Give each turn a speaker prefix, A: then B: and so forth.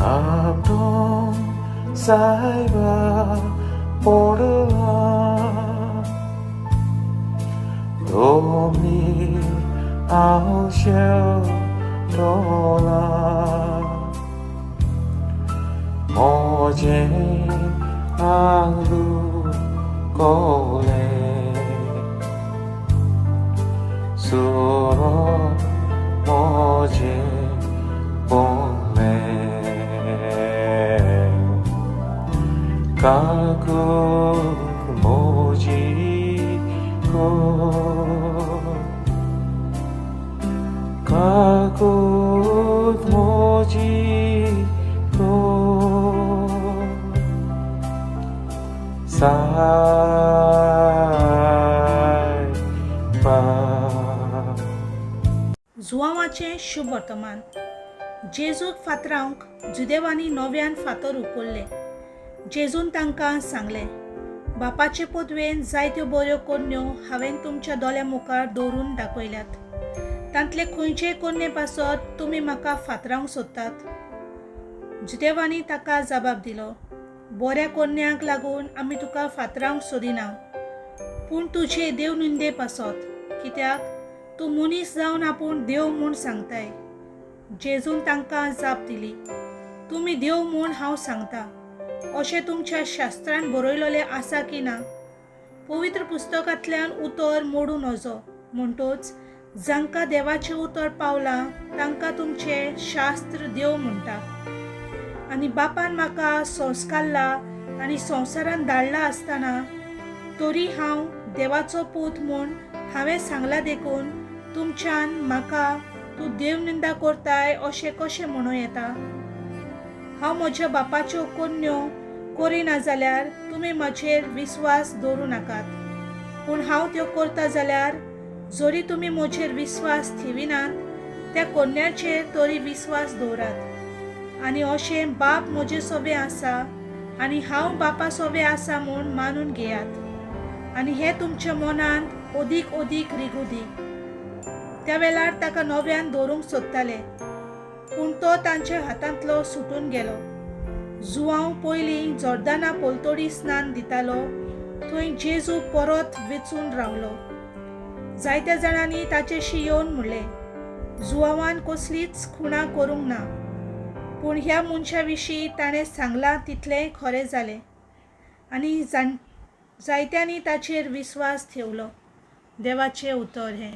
A: आपणों साहिबा पडला दोमी आवश्यक डोला मोजे आलू कोले सुरो मोजे बोले काकू मोजी को काकू मोजी को
B: जुवांवाचें शुभ वर्तमान. जेजूक फातरावंक जुदेवांनी नव्यान फातर उखल्ले. जेजून तांकां सांगलें, बापाचे पोदवेन जायत्यो बऱ्यो कन्यो हांवें तुमच्या दोळ्या मुखार दवरून दाखयल्यात. तांतले खंयचेय कन्ये पासत तुमी म्हाका फातरावंक सोदतात. जुदेवांनी ताका जबाब दिलो, बऱ्या कन्याक लागून आमी तुका फातरावंक सोदिना, पूण तुजे देवनिंदे पासत, कित्याक तूं मनीस जावन आपूण देव म्हूण सांगताय. जेजून तांकां जाप दिली, तुमी देव म्हूण हांव सांगता अशें तुमच्या शास्त्रांत बरयलोलें आसा की ना? पवित्र पुस्तकांतल्यान उतर मोडून नजो म्हणटच जांकां देवाचें उतर पावलां तांकां तुमचें शास्त्र देव म्हणटा. आनी बापान म्हाका संस्कारला आनी संवसारांत धाडला आसतना तरी हांव देवाचो पूत म्हूण हांवें सांगलां देखून तुमच्यान म्हाका तूं देवनिंदा करताय अशें कशें म्हणूं येता? हांव म्हज्या बापाच्यो कन्यो करिना जाल्यार तुमी म्हजेर विस्वास दवरूं नाकात, पूण हांव त्यो करता जाल्यार जरी तुमी म्हजेर विस्वास ठेविनात त्या कन्याचेर तरी विस्वास दवरात. आनी अशें बाप म्हजे सोबे आसा आनी हांव बापा सोबे आसा म्हूण मानून घेयात. आनी हें तुमच्या मनांत ओदीक ओदीक रिगू दी. त्या वेळार ताका नव्यान दवरूंक सोदताले, पूण तो तांच्या हातांतलो सुटून गेलो. जुवांव पयलीं जोर्दाना पोलतोडी स्नान दितालो थंय जेजू परत वेचून रावलो. जायत्या जाणांनी ताचेशी येवन म्हणलें, जुवांवान कसलीच खुणा करूंक ना, पूण ह्या मनशा विशीं ताणें सांगलां तितलें खरें जालें. आनी जायत्यांनी ताचेर विस्वास ठेवलो. देवाचें उतर हें.